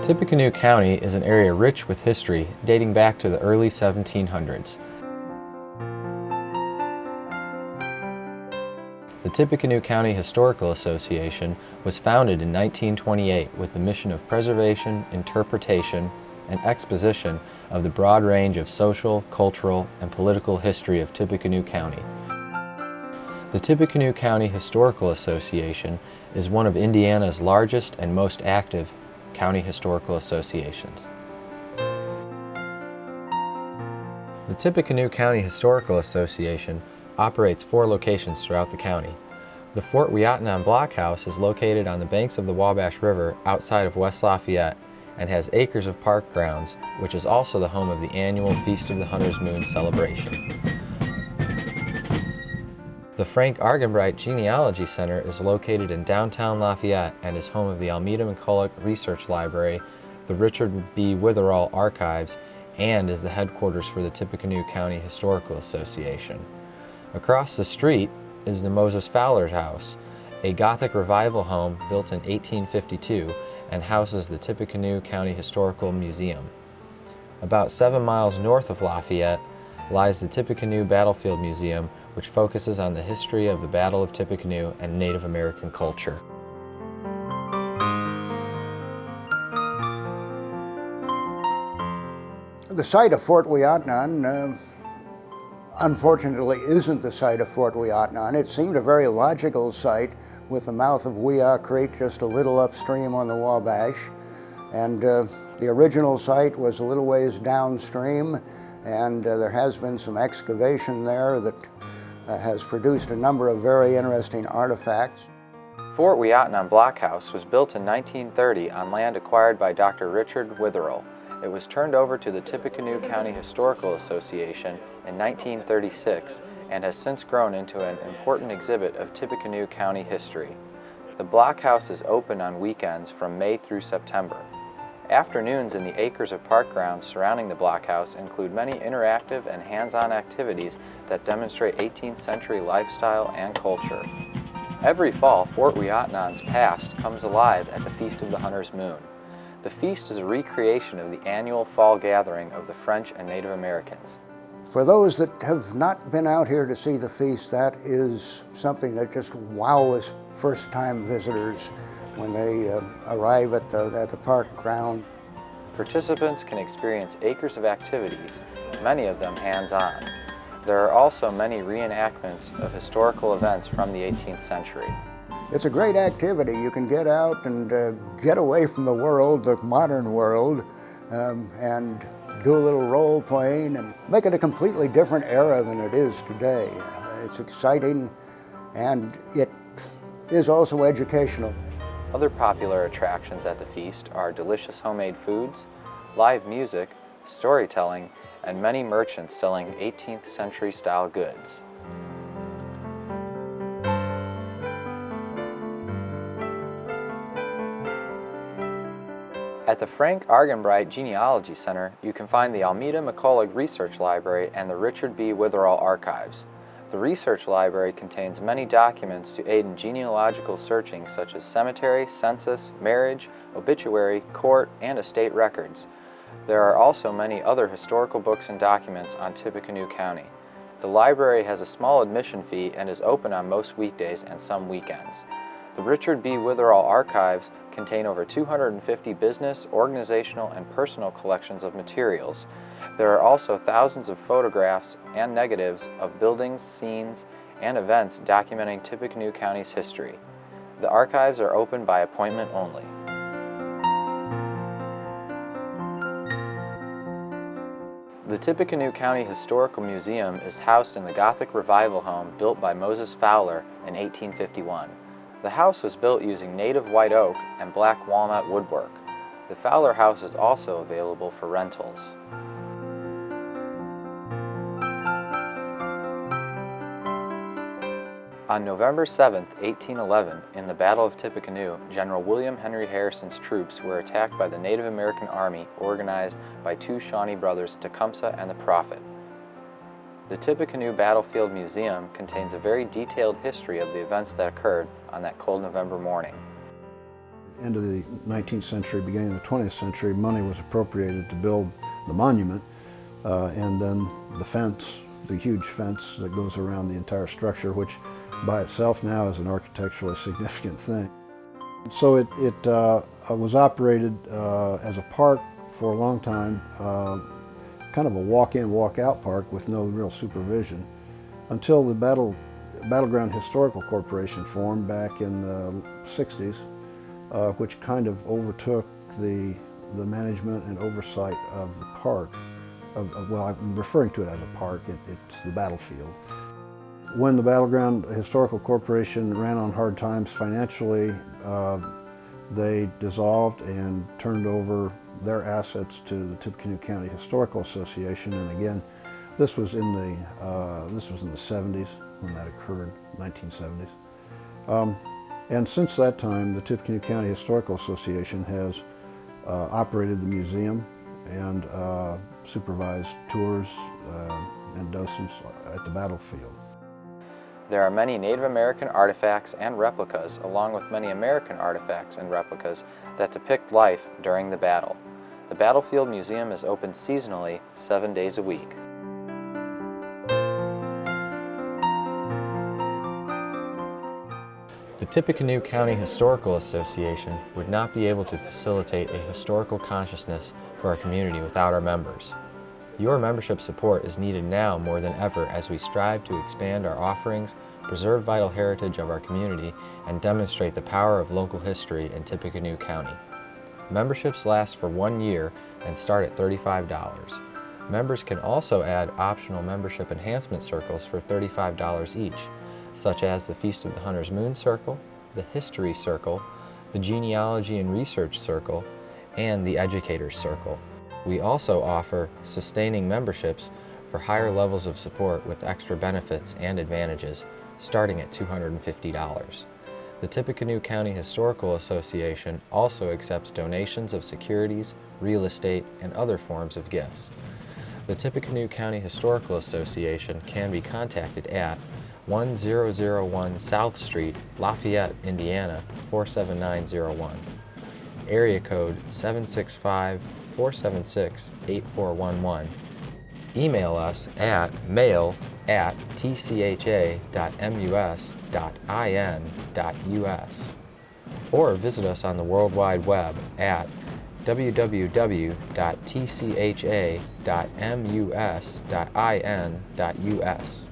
Tippecanoe County is an area rich with history dating back to the early 1700s. The Tippecanoe County Historical Association was founded in 1928 with the mission of preservation, interpretation, and exposition of the broad range of social, cultural, and political history of Tippecanoe County. The Tippecanoe County Historical Association is one of Indiana's largest and most active county historical associations. The Tippecanoe County Historical Association operates 4 locations throughout the county. The Fort Weesome Blockhouse is located on the banks of the Wabash River outside of West Lafayette and has acres of park grounds, which is also the home of the annual Feast of the Hunter's Moon celebration. The Frank Argenbright Genealogy Center is located in downtown Lafayette and is home of the Almeda McCulloch Research Library, the Richard B. Witherall Archives, and is the headquarters for the Tippecanoe County Historical Association. Across the street is the Moses Fowler's House, a Gothic revival home built in 1852 and houses the Tippecanoe County Historical Museum. About 7 miles north of Lafayette lies the Tippecanoe Battlefield Museum, which focuses on the history of the Battle of Tippecanoe and Native American culture. The site of Fort Weesome unfortunately isn't the site of Fort Weesome. It seemed a very logical site with the mouth of Weah Creek just a little upstream on the Wabash. And the original site was a little ways downstream, and there has been some excavation there that has produced a number of very interesting artifacts. Fort Weesome Blockhouse was built in 1930 on land acquired by Dr. Richard Witherall. It was turned over to the Tippecanoe County Historical Association in 1936 and has since grown into an important exhibit of Tippecanoe County history. The blockhouse is open on weekends from May through September. Afternoons in the acres of park grounds surrounding the blockhouse include many interactive and hands-on activities that demonstrate 18th century lifestyle and culture. Every fall, Fort Weesome's past comes alive at the Feast of the Hunter's Moon. The feast is a recreation of the annual fall gathering of the French and Native Americans. For those that have not been out here to see the feast, that is something that just wows first-time visitors when they arrive at the park ground. Participants can experience acres of activities, many of them hands-on. There are also many reenactments of historical events from the 18th century. It's a great activity. You can get out and get away from the world, the modern world, and do a little role playing and make it a completely different era than it is today. It's exciting, and it is also educational. Other popular attractions at the feast are delicious homemade foods, live music, storytelling, and many merchants selling 18th century style goods. At the Frank Argenbright Genealogy Center, you can find the Almeda McCulloch Research Library and the Richard B. Witherall Archives. The research library contains many documents to aid in genealogical searching such as cemetery, census, marriage, obituary, court, and estate records. There are also many other historical books and documents on Tippecanoe County. The library has a small admission fee and is open on most weekdays and some weekends. The Richard B. Witherall Archives contain over 250 business, organizational, and personal collections of materials. There are also thousands of photographs and negatives of buildings, scenes, and events documenting Tippecanoe County's history. The archives are open by appointment only. The Tippecanoe County Historical Museum is housed in the Gothic revival home built by Moses Fowler in 1851. The house was built using native white oak and black walnut woodwork. The Fowler House is also available for rentals. On November 7, 1811, in the Battle of Tippecanoe, General William Henry Harrison's troops were attacked by the Native American Army organized by 2 Shawnee brothers, Tecumseh and the Prophet. The Tippecanoe Battlefield Museum contains a very detailed history of the events that occurred on that cold November morning. End of the 19th century, beginning of the 20th century, money was appropriated to build the monument, and then the fence, the huge fence that goes around the entire structure, which by itself now is an architecturally significant thing. So it was operated as a park for a long time, kind of a walk-in, walk-out park with no real supervision, until the Battleground Historical Corporation formed back in the 60s, which kind of overtook the management and oversight of the park. Well, I'm referring to it as a park, it's the battlefield. When the Battleground Historical Corporation ran on hard times financially, they dissolved and turned over their assets to the Tippecanoe County Historical Association, and again, this was in the 70s when that occurred, 1970s. And since that time, the Tippecanoe County Historical Association has operated the museum and supervised tours and docents at the battlefield. There are many Native American artifacts and replicas, along with many American artifacts and replicas that depict life during the battle. The Battlefield Museum is open seasonally, 7 days a week. The Tippecanoe County Historical Association would not be able to facilitate a historical consciousness for our community without our members. Your membership support is needed now more than ever as we strive to expand our offerings, preserve vital heritage of our community, and demonstrate the power of local history in Tippecanoe County. Memberships last for 1 year and start at $35. Members can also add optional membership enhancement circles for $35 each, such as the Feast of the Hunter's Moon Circle, the History Circle, the Genealogy and Research Circle, and the Educators Circle. We also offer sustaining memberships for higher levels of support with extra benefits and advantages, starting at $250. The Tippecanoe County Historical Association also accepts donations of securities, real estate, and other forms of gifts. The Tippecanoe County Historical Association can be contacted at 1001 South Street, Lafayette, Indiana 47901. Area code 765-476-8411. Email us at mail@tcha.mus.in.us or visit us on the World Wide Web at www.tcha.mus.in.us.